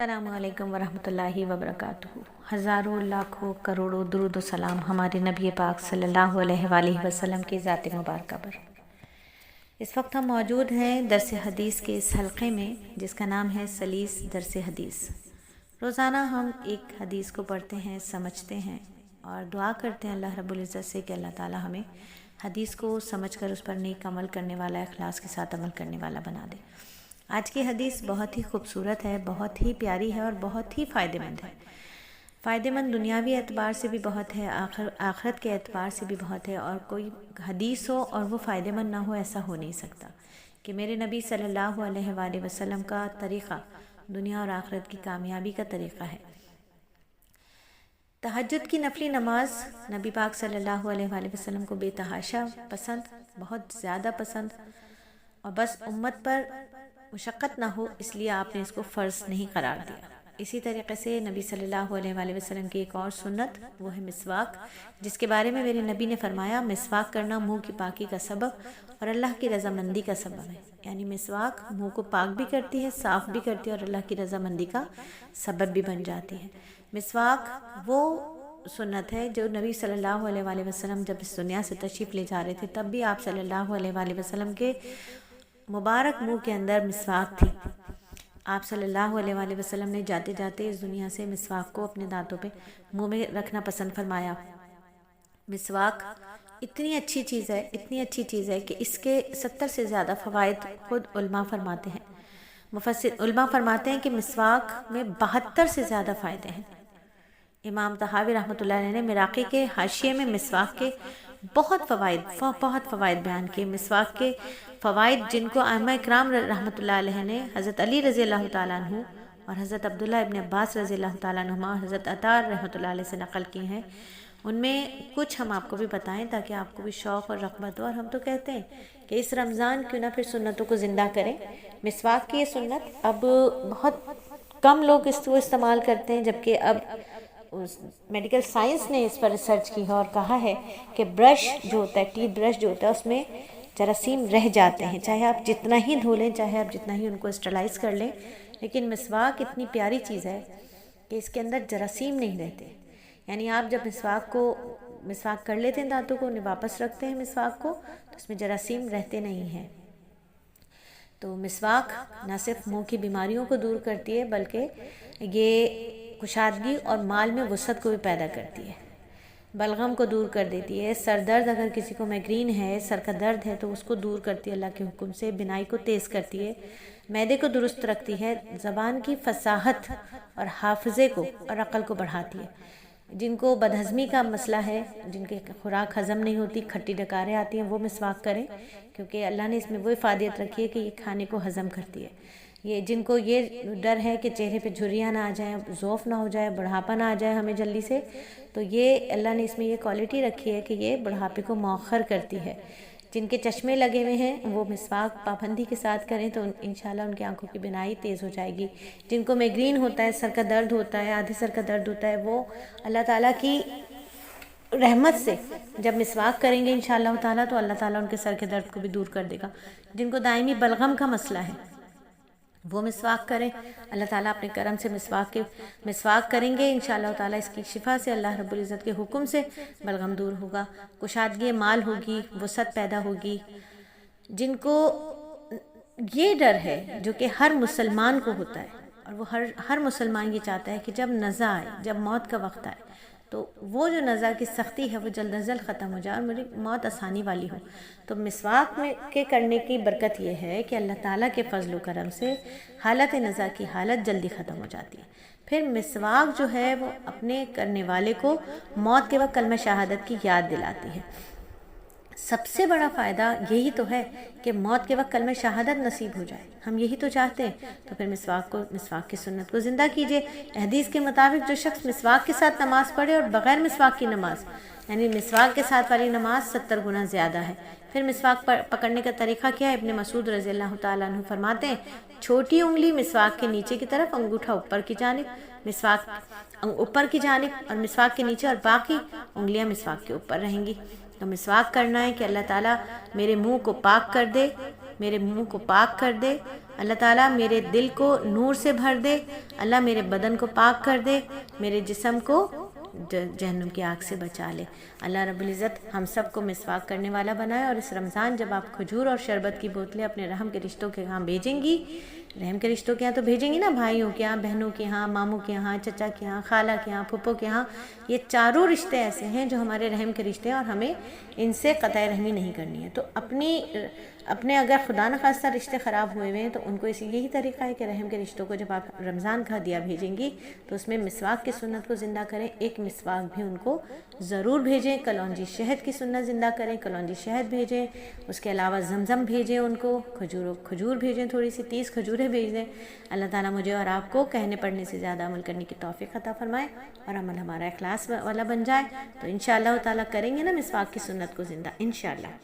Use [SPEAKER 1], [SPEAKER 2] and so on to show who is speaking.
[SPEAKER 1] अस्सलामुअलैकुम वरहमतुल्लाहि वबरकातुहू। हज़ारों लाखों करोड़ों दुरूद व सलाम हमारे नबी पाक सल्लल्लाहु अलैहि वसल्लम की ज़ात मुबारक पर। इस वक्त हम मौजूद हैं दरस हदीस के इस हल्क़े में जिसका नाम है सलीस दरस हदीस। रोज़ाना हम एक हदीस को पढ़ते हैं, समझते हैं और दुआ करते हैं अल्लाह रब्बुल इज़्ज़त से कि अल्लाह ताला हमें हदीस को समझकर उस पर नेक अमल करने वाला, इखलास के साथ अमल करने वाला बना दे। आज की हदीस बहुत ही खूबसूरत है, बहुत ही प्यारी है और बहुत ही फ़ायदेमंद है। फ़ायदेमंद दुनियावी एतबार से भी बहुत है, आखिरत के एतबार से भी बहुत है। और कोई हदीस हो और वो फ़ायदेमंद ना हो, ऐसा हो नहीं सकता कि मेरे नबी सल्लल्लाहु अलैहि वसल्लम का तरीक़ा दुनिया और आखिरत की कामयाबी का तरीक़ा है। तहज्जुद की नफली नमाज नबी पाक सल्लल्लाहु अलैहि वसल्लम को बेतहाशा पसंद, बहुत ज़्यादा पसंद, और बस उम्मत पर मुशक्क़त ना हो इसलिए आपने इसको फ़र्ज़ नहीं करार दिया। इसी तरीक़े से नबी सल्लल्लाहु अलैहि वसल्लम की एक और सुन्नत वो है मिसवाक, जिसके बारे में मेरे नबी ने फरमाया मिसवाक करना मुंह की पाकी का सबब और अल्लाह की रज़ामंदी का सबब है। यानी मिसवाक मुंह को पाक भी करती है, साफ़ भी करती है और अल्लाह की रज़ामंदी का सबब भी बन जाती है। मिसवाक वो सुन्नत है जो नबी सल्लल्लाहु अलैहि वसल्लम जब इस दुनिया से तशरीफ़ ले जा रहे थे तब भी आप सल्लल्लाहु अलैहि वसल्लम के मुबारक मुंह के अंदर मिसवाक थी। आप सल्लल्लाहु अलैहि वसल्लम ने जाते जाते इस दुनिया से मिसवाक को अपने दांतों पे मुंह में रखना पसंद फरमाया। मिसवाक इतनी अच्छी चीज़ है, इतनी अच्छी चीज़ है कि इसके 70 से ज़्यादा फ़वाइद खुद उलमा फरमाते हैं। मुफस्सिर उलमा फरमाते हैं कि मिसवाक में 72 से ज़्यादा फ़ायदे हैं। इमाम तहावी रहमतुल्लाह अलैह ने मिराक़ी के हाशिये में मिसवाक के बहुत फ़वाइद बयान किए। मिसवाक के फ़वाइद जिनको आइम्मा इकराम रहमतुल्लाह अलैह ने हज़रत अली रज़ी अल्लाह ताला अन्हु और हज़रत अब्दुल्लाह इब्न अब्बास रज़ी अल्लाह ताला अन्हुमा और हज़रत अता रहमतुल्लाह अलैह से नक़ल किए हैं, उनमें कुछ हम आपको भी बताएं ताकि आपको भी शौक़ और रग़बत हो। और हम तो कहते हैं कि इस रमज़ान क्यों ना फिर सुन्नतों को ज़िंदा करें। मिसवाक की ये सुन्नत अब बहुत कम लोग इसको इस्तेमाल करते हैं, जबकि अब मेडिकल साइंस ने इस पर रिसर्च की है और कहा है कि ब्रश जो होता है, टीथ ब्रश जो होता है, उसमें जरासीम रह जाते हैं, चाहे आप जितना ही धो लें, चाहे आप जितना ही उनको स्टरलाइज कर लें, लेकिन मिसवाक इतनी प्यारी चीज़ है कि इसके अंदर जरासीम नहीं रहते। यानी आप जब मिसवाक कर लेते हैं दांतों को, उन्हें वापस रखते हैं मिसवाक को, तो उसमें जरासीम रहते नहीं हैं। तो मिसवाक न सिर्फ मुँह की बीमारियों को दूर करती है बल्कि ये कुशादगी और माल में वसअत को भी पैदा करती है, बलगम को दूर कर देती है। सर दर्द, अगर किसी को माइग्रेन है, सर का दर्द है, तो उसको दूर करती है अल्लाह के हुक्म से। बिनाई को तेज़ करती है, मैदे को दुरुस्त रखती है, ज़बान की फसाहत और हाफजे को और अक़ल को बढ़ाती है। जिनको बदहज़मी का मसला है, जिनके खुराक हज़म नहीं होती, खट्टी डकारें आती हैं, वो मिसवाक करें, क्योंकि अल्लाह ने इसमें वो इफ़ादियत रखी है कि ये खाने को हज़म करती है। ये जिनको ये डर है कि चेहरे पे झुर्रियाँ ना आ जाएं, ज़ौफ़ ना हो जाए, बुढ़ापा ना आ जाए हमें जल्दी से, तो ये अल्लाह ने इसमें ये क्वालिटी रखी है कि ये बुढ़ापे को मौखर करती है। जिनके चश्मे लगे हुए हैं वो मिसवाक पाबंदी के साथ करें तो इंशाल्लाह उनकी आंखों की बिनाई तेज़ हो जाएगी। जिनको माइग्रेन होता है, सर का दर्द होता है, आधे सर का दर्द होता है, वो अल्लाह ताला की रहमत से जब मिसवाक करेंगे इंशाल्लाह ताला तो अल्लाह ताला उनके सर के दर्द को भी दूर कर देगा। जिनको दायमी बलगम का मसला है वो मिसवाक करें, अल्लाह ताला अपने करम से मिसवाक करेंगे इंशाअल्लाह ताला इसकी शिफा से अल्लाह रब्बुल इज़्ज़त के हुक्म से बलगम दूर होगा, कुशादगी माल होगी, वसअत पैदा होगी। जिनको ये डर है जो कि हर मुसलमान को होता है और वो हर मुसलमान ये चाहता है कि जब नज़ा आए, जब मौत का वक्त आए, तो वो जो नज़ा की सख्ती है वो जल्द अज जल्द ख़त्म हो जाए और मेरी मौत आसानी वाली हो। तो मिसवाक में के करने की बरकत ये है कि अल्लाह ताला के फजल व करम से हालत नज़ा की हालत जल्दी ख़त्म हो जाती है। फिर मिसवाक जो है वो अपने करने वाले को मौत के वक्त कलमा शहादत की याद दिलाती है। सबसे बड़ा फ़ायदा यही तो है कि मौत के वक्त कलमा शहादत नसीब हो जाए, हम यही तो चाहते हैं। तो फिर मिसवाक की सुन्नत को ज़िंदा कीजिए। हदीस के मुताबिक जो शख्स मिसवाक के साथ नमाज़ पढ़े और बग़ैर मिसवाक की नमाज, यानी मिसवाक के साथ वाली नमाज 70 गुना ज़्यादा है। फिर मिसवाक पकड़ने का तरीक़ा क्या है? इब्न मसूद रज़ी अल्लाह ताला अन्हु फरमाते हैं, छोटी उंगली मिसवाक के नीचे की तरफ, अंगूठा ऊपर की जानिब, मिसवाक ऊपर की जानिब और मिसवाक के नीचे, और बाकी उंगलियां मिसवाक के ऊपर रहेंगी। तो मिसवाक करना है कि अल्लाह ताला मेरे मुंह को पाक कर दे میرے منہ کو پاک کر دے، اللہ تعالیٰ میرے دل کو نور سے بھر دے، اللہ میرے بدن کو پاک کر دے، میرے جسم کو جہنم کی آگ سے بچا لے۔ اللہ رب العزت ہم سب کو مسواک کرنے والا بنائے، اور اس رمضان جب آپ کھجور اور شربت کی بوتلیں اپنے رحم کے رشتوں کے ہاں بھیجیں گی، رحم کے رشتوں کے ہاں تو بھیجیں گی نا، بھائیوں کے ہاں، بہنوں کے ہاں، ماموں کے ہاں، چچا کے ہاں، خالہ کے ہاں، پھپھو کے ہاں، یہ چاروں رشتے ایسے ہیں جو ہمارے رحم کے رشتے ہیں، اور ہمیں ان سے قطع رحمی نہیں کرنی ہے۔ تو اپنے اگر خدا نخواستہ رشتے خراب ہوئے ہوئے ہیں تو ان کو یہی طریقہ ہے کہ رحم کے رشتوں کو جب آپ رمضان کا ہدیہ بھیجیں گی تو اس میں مسواک کی سنت کو زندہ کریں، ایک مسواک بھی ان کو ضرور بھیجیں، کلونجی شہد کی سنت زندہ کریں، کلونجی شہد بھیجیں، اس کے علاوہ زمزم بھیجیں، ان کو کھجور بھیجیں، تھوڑی سی 30 کھجوریں بھیج دیں۔ اللہ تعالیٰ مجھے اور آپ کو کہنے پڑھنے سے زیادہ عمل کرنے کی توفیق عطا فرمائے، اور عمل ہمارا اخلاص والا بن جائے۔ تو انشاءاللہ تعالیٰ کریں گے نا مسواک کی سنت کو زندہ انشاءاللہ۔